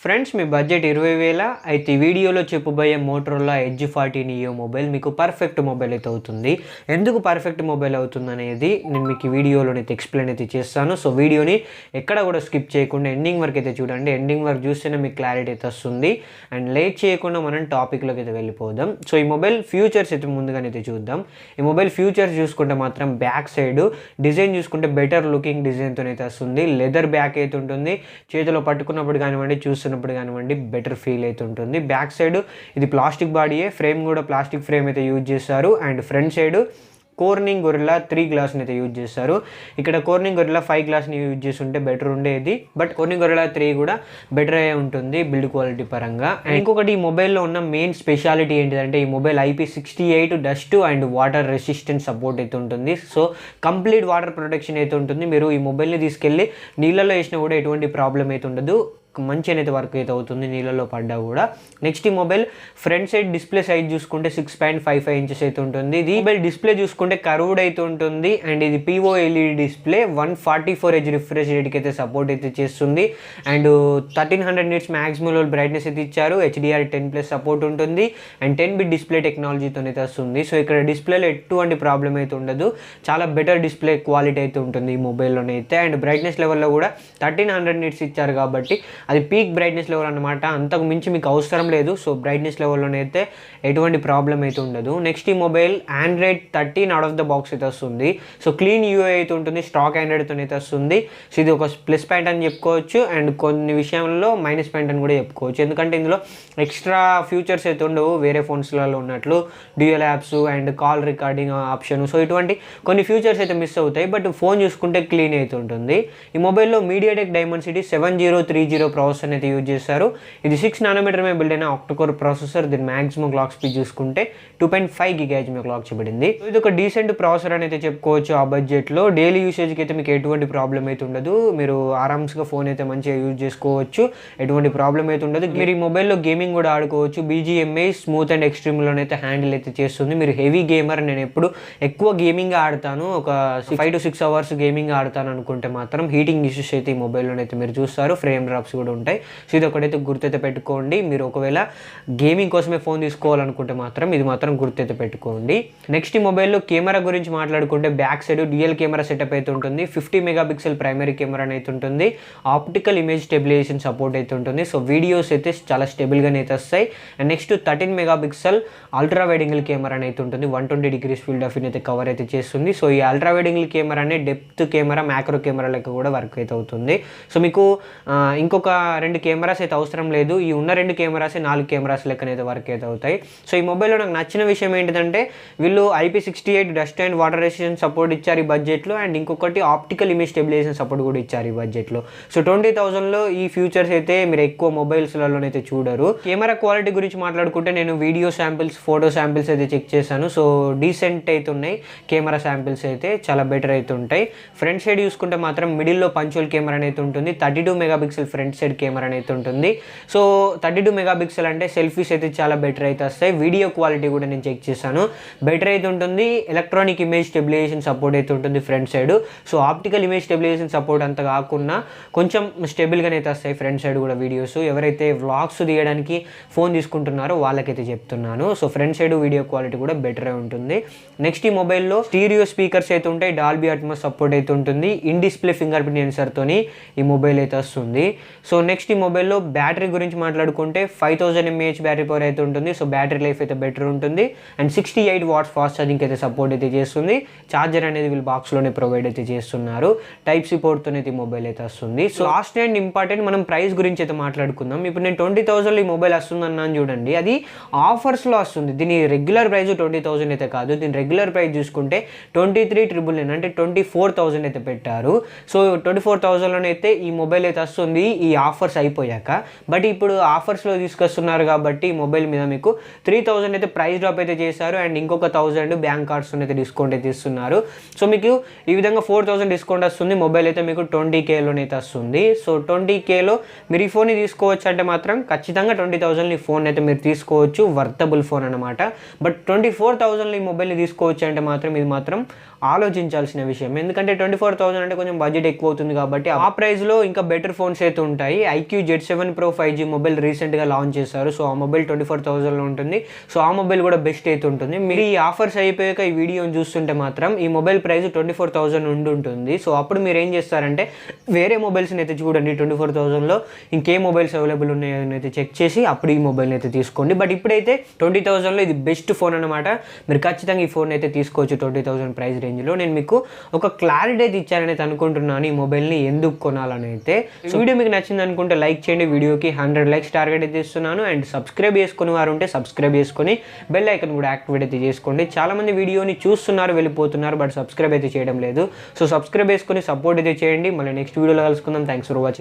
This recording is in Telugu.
ఫ్రెండ్స్ మీ బడ్జెట్ 20,000 అయితే ఈ వీడియోలో చెప్పబోయే మోటరోలా ఎడ్జ్ 40 నియో మొబైల్ మీకు పర్ఫెక్ట్ మొబైల్ అయితే అవుతుంది. ఎందుకు పర్ఫెక్ట్ మొబైల్ అవుతుంది అనేది నేను మీకు ఈ వీడియోలోనైతే ఎక్స్ప్లెయిన్ అయితే చేస్తాను. సో వీడియోని ఎక్కడ కూడా స్కిప్ చేయకుండా ఎండింగ్ వరకు అయితే చూడండి. ఎండింగ్ వరకు చూస్తేనే మీకు క్లారిటీ అయితే వస్తుంది. అండ్ లేట్ చేయకుండా మనం టాపిక్లోకి అయితే వెళ్ళిపోదాం. సో ఈ మొబైల్ ఫ్యూచర్స్ అయితే ముందుగానైతే చూద్దాం. ఈ మొబైల్ ఫ్యూచర్స్ చూసుకుంటే మాత్రం బ్యాక్ సైడ్ డిజైన్ చూసుకుంటే బెటర్ లుకింగ్ డిజైన్తో అయితే వస్తుంది. లెదర్ బ్యాక్ అయితే ఉంటుంది. చేతిలో పట్టుకున్నప్పుడు కానివ్వండి చూస్తున్నప్పుడు కానివ్వండి బెటర్ ఫీల్ అయితే ఉంటుంది. బ్యాక్ సైడ్ ఇది ప్లాస్టిక్ బాడీయే, ఫ్రేమ్ కూడా ప్లాస్టిక్ ఫ్రేమ్ అయితే యూజ్ చేస్తారు. And front side Corning Gorilla 3 గ్లాస్ని అయితే యూజ్ చేస్తారు. ఇక్కడ కార్నింగ్ గొరిల్లా 5 గ్లాస్ని యూజ్ చేస్తుంటే బెటర్ ఉండేది, బట్ కార్నింగ్ గొరిల్లా 3 కూడా బెటర్ అయ్యే ఉంటుంది బిల్డ్ క్వాలిటీ పరంగా. అండ్ ఇంకొకటి ఈ మొబైల్లో ఉన్న మెయిన్ స్పెషాలిటీ ఏంటిదంటే ఈ mobile IP68 dust and water resistant support అయితే ఉంటుంది. సో కంప్లీట్ వాటర్ ప్రొటెక్షన్ అయితే ఉంటుంది. మీరు ఈ మొబైల్ని తీసుకెళ్ళి నీళ్ళలో వేసినా కూడా ఎటువంటి ప్రాబ్లం అయితే ఉండదు. మంచి అనేది వర్క్ అయితే అవుతుంది నీళ్ళలో పడ్డా కూడా. నెక్స్ట్ ఈ mobile front side display size చూసుకుంటే 6.55 ఇంచెస్ అయితే ఉంటుంది. ఇది మొబైల్ డిస్ప్లే చూసుకుంటే కర్వ్డ్ అయితే ఉంటుంది. అండ్ ఇది POLED డిస్ప్లే 144Hz రిఫ్రెష్ రేట్కి అయితే సపోర్ట్ అయితే చేస్తుంది. అండ్ 1300 నిట్స్ మ్యాక్సిమం బ్రైట్నెస్ అయితే ఇచ్చారు. HDR10+ సపోర్ట్ ఉంటుంది. అండ్ 10-bit డిస్ప్లే టెక్నాలజీతో అయితే వస్తుంది. సో ఇక్కడ డిస్ప్లేలో ఎటువంటి ప్రాబ్లం అయితే ఉండదు. చాలా బెటర్ డిస్ప్లే క్వాలిటీ అయితే ఉంటుంది ఈ మొబైల్లోనైతే. అండ్ బ్రైట్నెస్ లెవెల్లో కూడా 1300 నిట్స్ ఇచ్చారు కాబట్టి అది పీక్ బ్రైట్నెస్ లెవెల్ అనమాట. అంతకు మించి మీకు అవసరం లేదు. సో బ్రైట్నెస్ లెవెల్లోనైతే ఎటువంటి ప్రాబ్లం అయితే ఉండదు. నెక్స్ట్ ఈ mobile Android 13 out of the box అయితే వస్తుంది. సో క్లీన్ UI అయితే ఉంటుంది. స్టాక్ ఆండ్రాయిడ్తో అయితే వస్తుంది. సో ఇది ఒక ప్లస్ పాయింట్ అని చెప్పుకోవచ్చు. అండ్ కొన్ని విషయంలో మైనస్ పాయింట్ అని కూడా చెప్పుకోవచ్చు. ఎందుకంటే ఇందులో ఎక్స్ట్రా ఫ్యూచర్స్ అయితే ఉండవు వేరే ఫోన్స్లలో ఉన్నట్లు. Dual apps and call recording option, so ఇటువంటి కొన్ని ఫ్యూచర్స్ అయితే మిస్ అవుతాయి. బట్ ఫోన్ చూసుకుంటే క్లీన్ అయితే ఉంటుంది. ఈ మొబైల్లో MediaTek Dimensity 7030 ప్రాసెసర్ అయితే యూజ్ చేస్తారు. ఇది 6 నానోమీటర్ మీద బిల్డ్ అయిన ఆక్టోకోర్ ప్రాసెసర్. దీని మాక్సిమం క్లాక్ స్పీడ్ చూసుకుంటే 2.5 GHz మీద క్లాక్ చేయబడింది. ఇది ఒక డీసెంట్ ప్రాసెసర్ అని అయితే చెప్పుకోవచ్చు ఆ బడ్జెట్లో. డైలీ యూసేజ్కి అయితే మీకు ఎటువంటి ప్రాబ్లం అయితే ఉండదు. మీరు ఆరామ్స్గా ఫోన్ అయితే మంచిగా యూజ్ చేసుకోవచ్చు. ఎటువంటి ప్రాబ్లం అయితే ఉండదు. మీరు ఈ మొబైల్లో గేమింగ్ కూడా ఆడుకోవచ్చు. BGMI స్మూత్ అండ్ ఎక్స్ట్రీమ్లోనైతే హ్యాండిల్ అయితే చేస్తుంది. మీరు హెవీ గేమర్, నేను ఎప్పుడు ఎక్కువ గేమింగ్ ఆడతాను, ఒక 5 to 6 అవర్స్ గేమింగ్ ఆడతాను అనుకుంటే మాత్రం హీటింగ్ ఇష్యూస్ అయితే ఈ మొబైల్లోనైతే మీరు చూస్తారు. ఫ్రేమ్ డ్రాప్స్ కూడా ఉంటాయి. సో ఇది ఒకటైతే గుర్తైతే పెట్టుకోండి. మీరు ఒకవేళ గేమింగ్ కోసమే ఫోన్ తీసుకోవాలనుకుంటే మాత్రం ఇది మాత్రం గుర్తైతే పెట్టుకోండి. నెక్స్ట్ ఈ మొబైల్లో కెమెరా గురించి మాట్లాడుకుంటే back side dual camera setup అయితే ఉంటుంది. 50 మెగాపిక్సెల్ ప్రైమరీ కెమెరా అయితే ఉంటుంది. ఆప్టికల్ ఇమేజ్ స్టెబిలైజేషన్ సపోర్ట్ అయితే ఉంటుంది. సో వీడియోస్ అయితే చాలా స్టేబుల్గానే అయితే వస్తాయి. And next 13 megapixel ultra wide angle camera అయితే ఉంటుంది. 120 degrees ఫీల్డ్ ఆఫ్ వ్యూ అయితే కవర్ అయితే చేస్తుంది. సో ఈ అల్ట్రా వైడ్ యాంగిల్ కెమెరా అనే డెప్త్ కెమెరా, మ్యాక్రో కెమెరా లెక్క కూడా వర్క్ అయితే అవుతుంది. సో మీకు ఇంకొక 2 కెమెరాస్ అయితే అవసరం లేదు. ఈ ఉన్న 2 కెమెరాస్ 4 కెమెరాస్ లెక్కనైతే వర్క్ అయితే అవుతాయి. సో ఈ మొబైల్లో నాకు నచ్చిన విషయం ఏంటిదంటే వీళ్ళు IP68 dust and water resistant support ఇచ్చారు ఈ బడ్జెట్లో. అండ్ ఇంకొకటి ఆప్టికల్ ఇమేజ్ స్టెబిలైజేషన్ సపోర్ట్ కూడా ఇచ్చారు ఈ బడ్జెట్లో. సో 20,000లో ఈ ఫీచర్స్ అయితే మీరు ఎక్కువ మొబైల్స్లలోనైతే చూడరు. కెమెరా క్వాలిటీ గురించి మాట్లాడుకుంటే నేను వీడియో శాంపిల్స్, ఫోటో శాంపిల్స్ అయితే చెక్ చేశాను. సో డీసెంట్ అయితే ఉన్నాయి. కెమెరా శాంపిల్స్ అయితే చాలా బెటర్ అయితే ఉంటాయి. ఫ్రంట్ సైడ్ చూసుకుంటే మాత్రం మిడిల్లో పంచువల్ కెమెరా అయితే ఉంటుంది. 32 మెగాపిక్సెల్ ఫ్రంట్ సైడ్ కెమెరా అయితే ఉంటుంది. సో 32 మెగాపిక్సెల్ అంటే సెల్ఫీస్ అయితే చాలా బెటర్ అయితే వస్తాయి. వీడియో క్వాలిటీ కూడా నేను చెక్ చేశాను, బెటర్ అయితే ఉంటుంది. ఎలక్ట్రానిక్ ఇమేజ్ స్టెబిలైజేషన్ సపోర్ట్ అయితే ఉంటుంది front side. So optical image stabilization support అంత కాకుండా కొంచెం స్టేబుల్గానే అయితే వస్తాయి ఫ్రంట్ సైడ్ కూడా వీడియోస్. ఎవరైతే వ్లాగ్స్ తీయడానికి ఫోన్ తీసుకుంటున్నారో వాళ్ళకైతే చెప్తున్నాను. So front side video quality కూడా బెటరే ఉంటుంది. నెక్స్ట్ ఈ మొబైల్లో స్టీరియో స్పీకర్స్ అయితే ఉంటాయి. డాల్బీ అట్మాస్ సపోర్ట్ అయితే ఉంటుంది. ఇన్ డిస్ప్లే ఫింగర్ ప్రింట్ సెన్సర్తోని ఈ మొబైల్ అయితే వస్తుంది. సో నెక్స్ట్ ఈ మొబైల్లో బ్యాటరీ గురించి మాట్లాడుకుంటే 5000 mAh బ్యాటరీ పవర్ అయితే ఉంటుంది. సో బ్యాటరీ లైఫ్ అయితే బెటర్ ఉంటుంది. అండ్ 68 watts ఫాస్ట్ ఛార్జింగ్ అయితే సపోర్ట్ అయితే చేస్తుంది. ఛార్జర్ అనేది వీళ్ళు బాక్స్లోనే ప్రొవైడ్ అయితే చేస్తున్నారు. Type-C పోర్ట్తో అయితే ఈ మొబైల్ అయితే వస్తుంది. సో లాస్ట్ అండ్ ఇంపార్టెంట్ మనం ప్రైస్ గురించి అయితే మాట్లాడుకుందాం. ఇప్పుడు నేను 20,000 ఈ మొబైల్ వస్తుందన్నాను చూడండి, అది ఆఫర్స్లో వస్తుంది. దీని రెగ్యులర్ ప్రైస్ 20,000 అయితే కాదు. దీని రెగ్యులర్ ప్రైస్ చూసుకుంటే 23,999 అంటే 24,000 అయితే పెట్టారు. సో 24,000లోనైతే ఈ మొబైల్ అయితే వస్తుంది ఈ ఆఫర్స్ అయిపోయాక. బట్ ఇప్పుడు ఆఫర్స్లో తీసుకొస్తున్నారు కాబట్టి ఈ మొబైల్ మీద మీకు 3,000 అయితే ప్రైస్ డ్రాప్ అయితే చేశారు. అండ్ ఇంకొక 1,000 బ్యాంక్ కార్డ్స్ అయితే డిస్కౌంట్ అయితే ఇస్తున్నారు. సో మీకు ఈ విధంగా 4,000 డిస్కౌంట్ వస్తుంది. మొబైల్ అయితే మీకు 20Kలోనే అయితే వస్తుంది. సో 20Kలో మీరు ఈ ఫోన్ని తీసుకోవచ్చు అంటే మాత్రం ఖచ్చితంగా 20,000 ఈ ఫోన్ అయితే మీరు తీసుకోవచ్చు. వర్తబుల్ ఫోన్ అనమాట. బట్ 24,000 ఈ మొబైల్ని తీసుకోవచ్చు అంటే మాత్రం ఇది మాత్రం ఆలోచించాల్సిన విషయం. ఎందుకంటే 24,000 అంటే కొంచెం బడ్జెట్ ఎక్కువ అవుతుంది కాబట్టి ఆ ప్రైస్లో ఇంకా బెటర్ ఫోన్స్ అయితే ఉంటాయి. ఉంటాయి. IQOO Z7 Pro 5G mobile రీసెంట్గా లాంచ్ చేశారు. సో ఆ మొబైల్ 24,000లో ఉంటుంది. సో ఆ మొబైల్ కూడా బెస్ట్ అయితే ఉంటుంది. మీరు ఈ ఆఫర్స్ అయిపోయాక ఈ వీడియోని చూస్తుంటే మాత్రం ఈ మొబైల్ ప్రైస్ 24,000 ఉంటుంది. సో అప్పుడు మీరు ఏం చేస్తారంటే వేరే మొబైల్స్ని అయితే చూడండి 24,000లో ఇంకే మొబైల్స్ అవైలబుల్ ఉన్నాయని అయితే చెక్ చేసి అప్పుడు ఈ మొబైల్ని అయితే తీసుకోండి. బట్ ఇప్పుడైతే 20,000లో ఇది బెస్ట్ ఫోన్ అనమాట. మీరు ఖచ్చితంగా ఈ ఫోన్ అయితే తీసుకోవచ్చు 20,000 ప్రైస్ రేంజ్లో. నేను మీకు ఒక క్లారిటీ అయితే ఇచ్చానని అయితే అనుకుంటున్నాను ఈ మొబైల్ని ఎందుకు కొనాలని అయితే. సో వీడియో మీకు నచ్చింది అనుకుంటే లైక్ చేయండి. వీడియోకి 100 లైక్స్ టార్గెట్ అయితే ఇస్తున్నాను. అండ్ సబ్స్క్రైబ్ చేసుకుని వారు ఉంటే సబ్స్క్రైబ్ చేసుకొని బెల్ ఐకన్ కూడా యాక్టివేట్ అయితే చేసుకోండి. చాలామంది వీడియోని చూస్తున్నారు వెళ్ళిపోతున్నారు బట్ సబ్స్క్రైబ్ అయితే చేయడం లేదు. సో సబ్స్క్రైబ్ చేసుకొని సపోర్ట్ అయితే చేయండి. మళ్ళీ నెక్స్ట్ వీడియోలో కలుసుకుందాం. Thanks for watching.